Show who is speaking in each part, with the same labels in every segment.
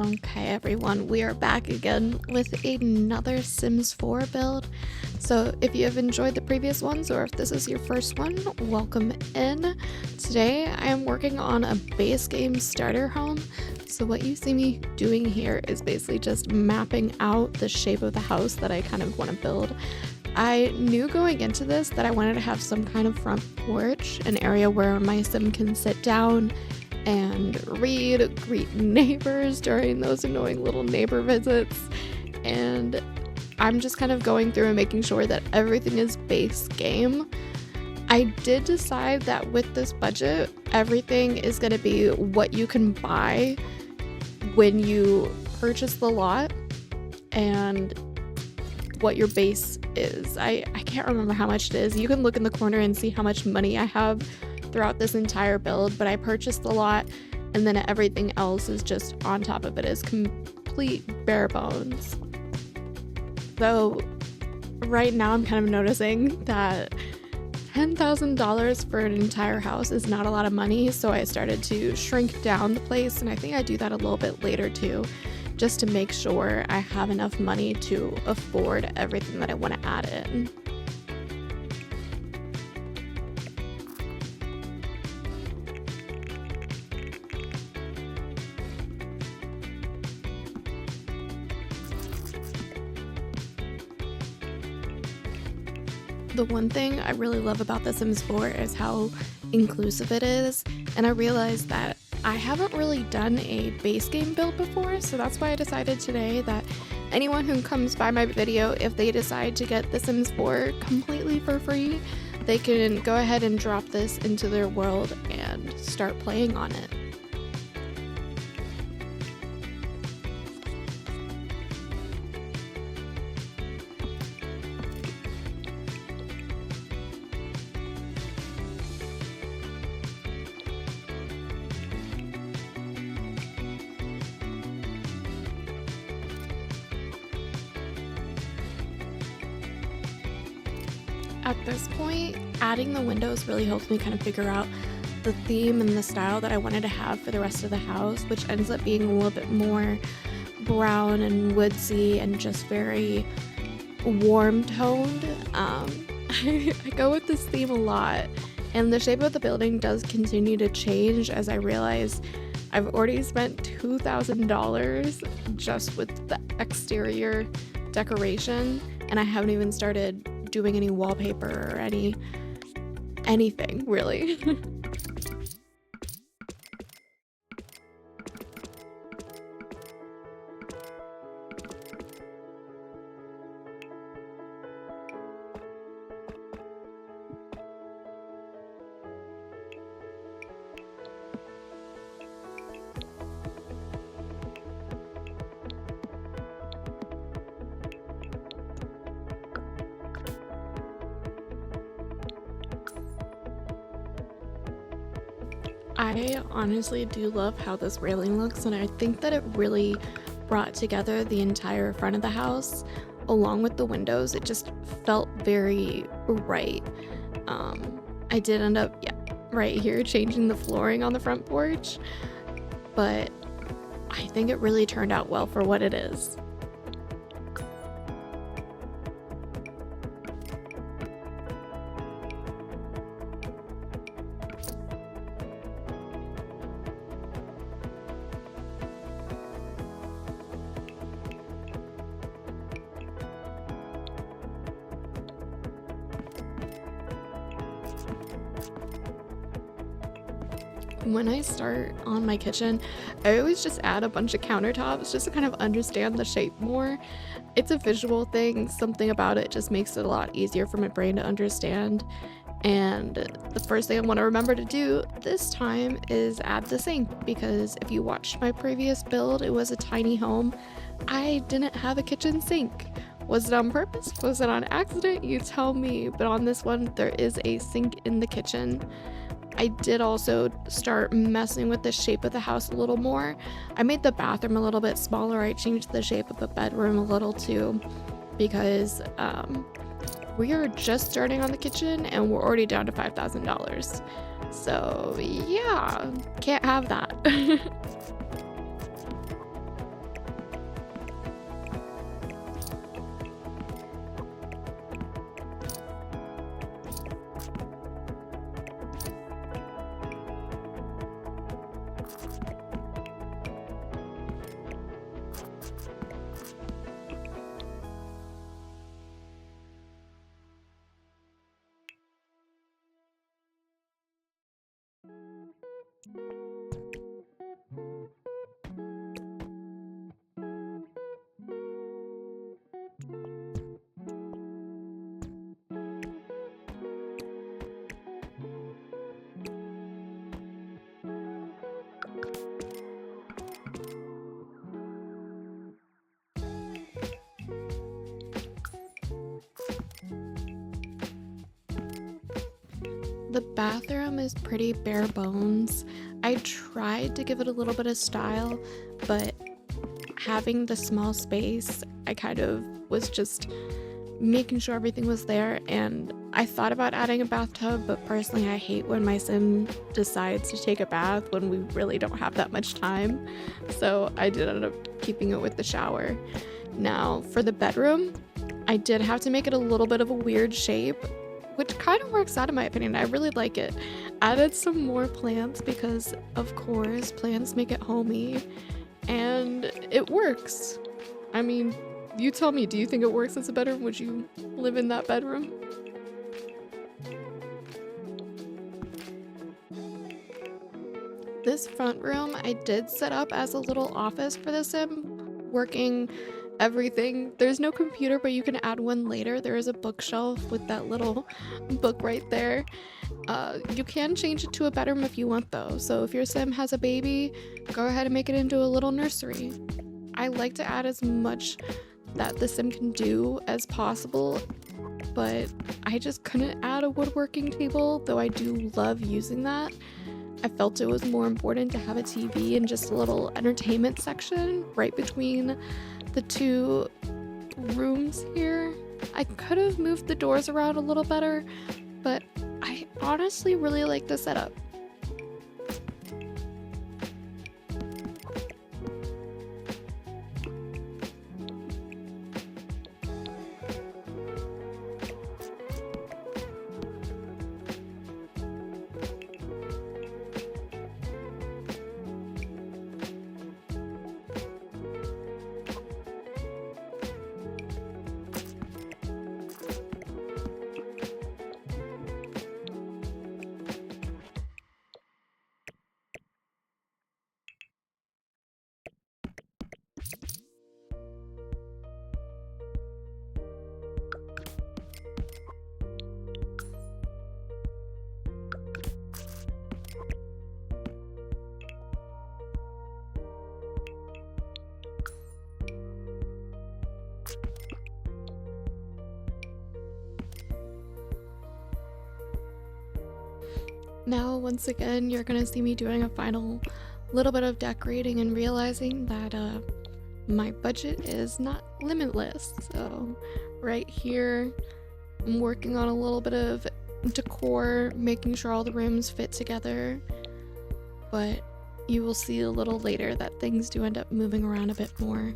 Speaker 1: Okay, everyone, we are back again with another Sims 4 build. So, if you have enjoyed the previous ones or if this is your first one, welcome in. Today, I am working on a base game starter home. So, what you see me doing here is basically just mapping out the shape of the house that I kind of want to build. I knew going into this that I wanted to have some kind of front porch, an area where my sim can sit down and read, greet neighbors during those annoying little neighbor visits. And I'm just kind of going through and making sure that everything is base game. I did decide that with this budget, everything is going to be what you can buy when you purchase the lot and what your base is. I can't remember how much it is. You can look in the corner and see how much money I have throughout this entire build, but I purchased the lot and then everything else is just on top of it is complete bare bones. So right now I'm kind of noticing that $10,000 for an entire house is not a lot of money, so I started to shrink down the place, and I think I do that a little bit later too, just to make sure I have enough money to afford everything that I want to add in. The one thing I really love about The Sims 4 is how inclusive it is, and I realized that I haven't really done a base game build before, so that's why I decided today that anyone who comes by my video, if they decide to get The Sims 4 completely for free, they can go ahead and drop this into their world and start playing on it. At this point, adding the windows really helped me kind of figure out the theme and the style that I wanted to have for the rest of the house, which ends up being a little bit more brown and woodsy and just very warm toned. I go with this theme a lot, and the shape of the building does continue to change as I realize I've already spent $2,000 just with the exterior decoration, and I haven't even started doing any wallpaper or anything really. I honestly do love how this railing looks, and I think that it really brought together the entire front of the house along with the windows. It just felt very right. I did end up, yeah, right here changing the flooring on the front porch, but I think it really turned out well for what it is. When I start on my kitchen, I always just add a bunch of countertops just to kind of understand the shape more. It's a visual thing, something about it just makes it a lot easier for my brain to understand. And the first thing I want to remember to do this time is add the sink, because if you watched my previous build, it was a tiny home. I didn't have a kitchen sink. Was it on purpose? Was it on accident? You tell me. But on this one, there is a sink in the kitchen. I did also start messing with the shape of the house a little more. I made the bathroom a little bit smaller. I changed the shape of the bedroom a little too, because we are just starting on the kitchen and we're already down to $5,000. So yeah, can't have that. The bathroom is pretty bare bones. I tried to give it a little bit of style, but having the small space, I kind of was just making sure everything was there. And I thought about adding a bathtub, but personally, I hate when my sim decides to take a bath when we really don't have that much time. So I did end up keeping it with the shower. Now, for the bedroom, I did have to make it a little bit of a weird shape, which kind of works out in my opinion. I really like it. Added some more plants because, of course, plants make it homey, and it works. I mean, you tell me, do you think it works as a bedroom? Would you live in that bedroom? This front room I did set up as a little office for the sim, working everything. There's no computer, but you can add one later. There is a bookshelf with that little book right there. You can change it to a bedroom if you want though. So if your sim has a baby, go ahead and make it into a little nursery. I like to add as much that the sim can do as possible, but I just couldn't add a woodworking table, though I do love using that. I felt it was more important to have a TV and just a little entertainment section right between the two rooms here. I could have moved the doors around a little better, but I honestly really like the setup. Now, once again, you're gonna see me doing a final little bit of decorating and realizing that my budget is not limitless. So right here, I'm working on a little bit of decor, making sure all the rooms fit together, but you will see a little later that things do end up moving around a bit more.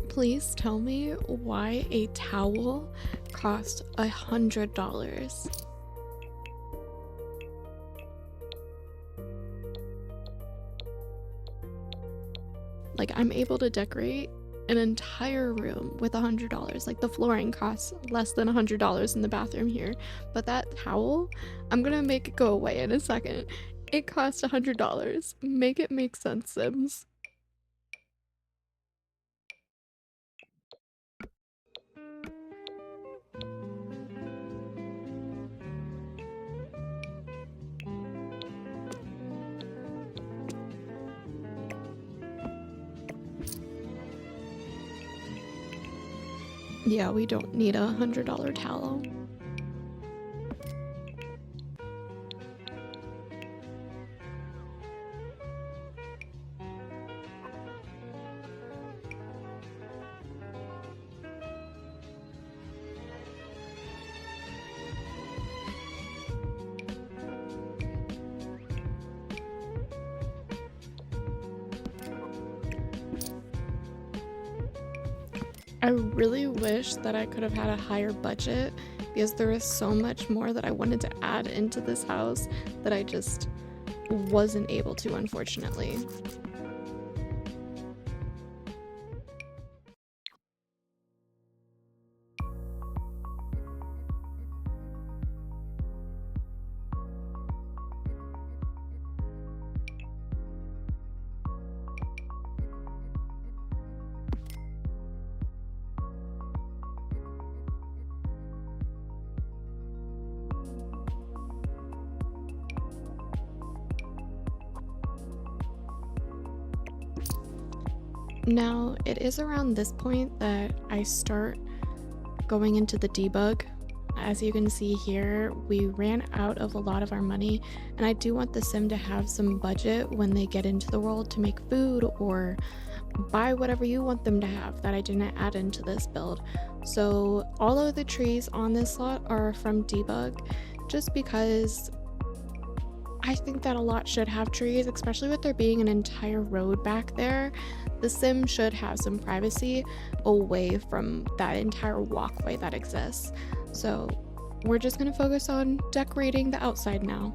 Speaker 1: Please tell me why a towel cost $100. Like, I'm able to decorate an entire room with $100. Like, the flooring costs less than $100 in the bathroom here, but that towel, I'm gonna make it go away in a second. It cost $100. Make it make sense, Sims. Yeah, we don't need a $100 towel. I really wish that I could have had a higher budget because there is so much more that I wanted to add into this house that I just wasn't able to, unfortunately. Now, it is around this point that I start going into the debug. As you can see here, we ran out of a lot of our money, and I do want the sim to have some budget when they get into the world to make food or buy whatever you want them to have that I didn't add into this build. So all of the trees on this lot are from debug, just because I think that a lot should have trees, especially with there being an entire road back there. The sim should have some privacy away from that entire walkway that exists. So we're just gonna focus on decorating the outside now.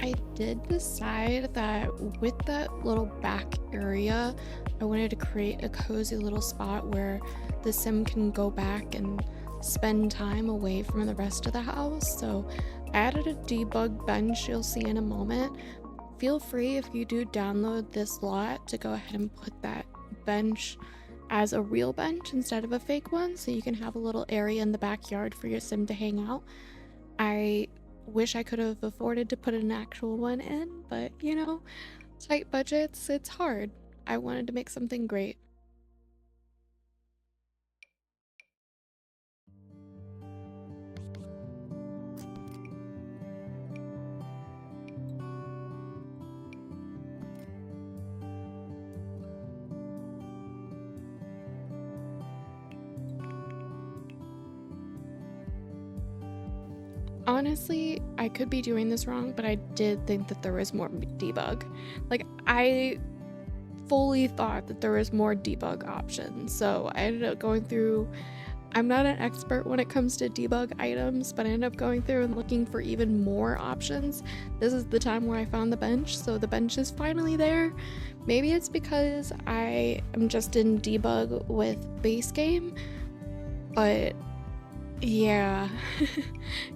Speaker 1: I did decide that with that little back area, I wanted to create a cozy little spot where the sim can go back and spend time away from the rest of the house. So I added a debug bench you'll see in a moment. Feel free, if you do download this lot, to go ahead and put that bench as a real bench instead of a fake one, so you can have a little area in the backyard for your sim to hang out. I wish I could have afforded to put an actual one in, but tight budgets, it's hard. I wanted to make something great. Honestly, I could be doing this wrong, but I did think that there was more debug. Like, I fully thought that there was more debug options, so I ended up going through. I'm not an expert when it comes to debug items, but I ended up going through and looking for even more options. This is the time where I found the bench, so the bench is finally there. Maybe it's because I am just in debug with base game, but yeah,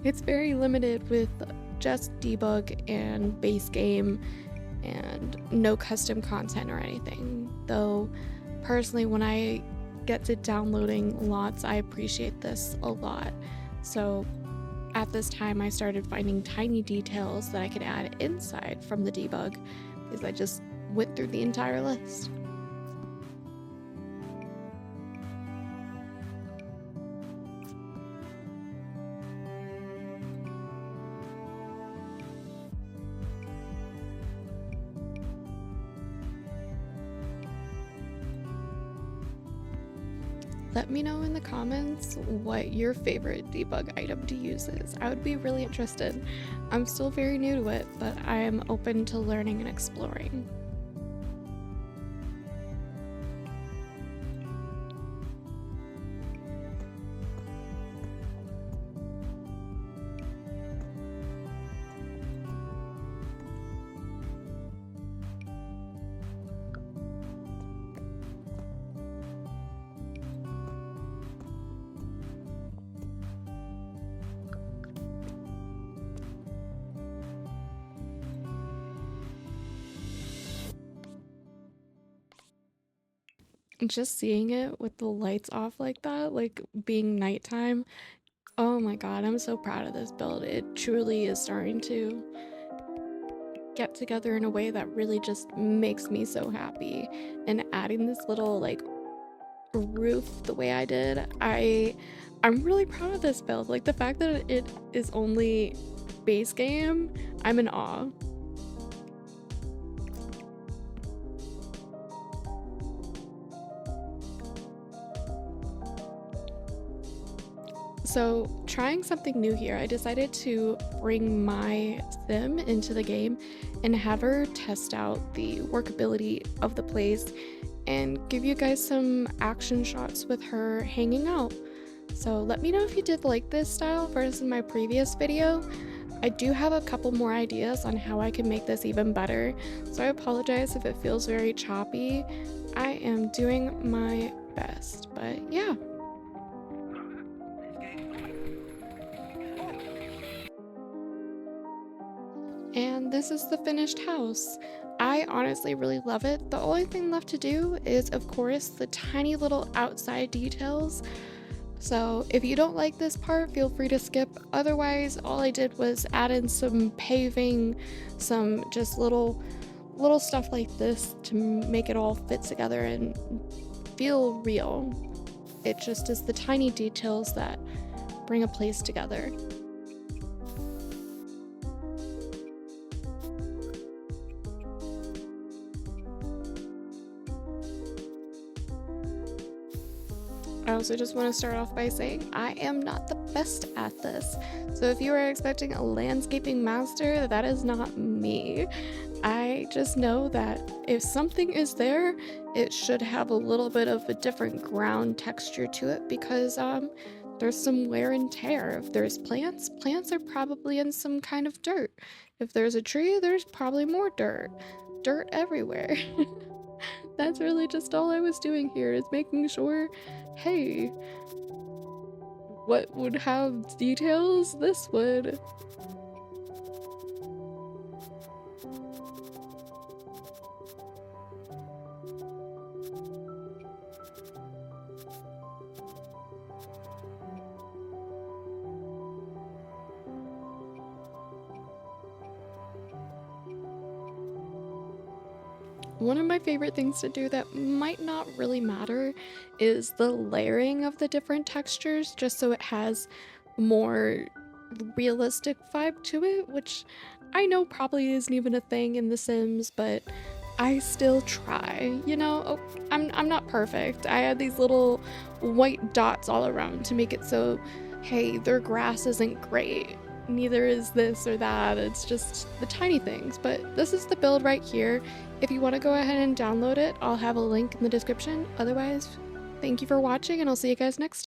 Speaker 1: it's very limited with just debug and base game and no custom content or anything. Though, personally, when I get to downloading lots, I appreciate this a lot. So, at this time, I started finding tiny details that I could add inside from the debug because I just went through the entire list. Let me know in the comments what your favorite debug item to use is. I would be really interested. I'm still very new to it, but I am open to learning and exploring. Just seeing it with the lights off like that, like being nighttime. Oh my god, I'm so proud of this build. It truly is starting to get together in a way that really just makes me so happy. And adding this little like roof the way I did, I'm really proud of this build. Like the fact that it is only base game, I'm in awe. So, trying something new here, I decided to bring my sim into the game and have her test out the workability of the place and give you guys some action shots with her hanging out. So, let me know if you did like this style versus my previous video. I do have a couple more ideas on how I can make this even better, so I apologize if it feels very choppy. I am doing my best, but yeah. And this is the finished house. I honestly really love it. The only thing left to do is, of course, the tiny little outside details. So if you don't like this part, feel free to skip. Otherwise, all I did was add in some paving, some just little stuff like this to make it all fit together and feel real. It just is the tiny details that bring a place together. I also just want to start off by saying I am not the best at this. So if you are expecting a landscaping master, that is not me. I just know that if something is there, it should have a little bit of a different ground texture to it because there's some wear and tear. If there's plants, plants are probably in some kind of dirt. If there's a tree, there's probably more dirt. Dirt everywhere. That's really just all I was doing here, is making sure, hey, what would have details? This would. One of my favorite things to do that might not really matter is the layering of the different textures, just so it has more realistic vibe to it, which I know probably isn't even a thing in The Sims, but I still try, you know? Oh, I'm not perfect. I add these little white dots all around to make it so, hey, their grass isn't great. Neither is this or that. It's just the tiny things. But this is the build right here. If you want to go ahead and download it, I'll have a link in the description. Otherwise, thank you for watching, and I'll see you guys next time.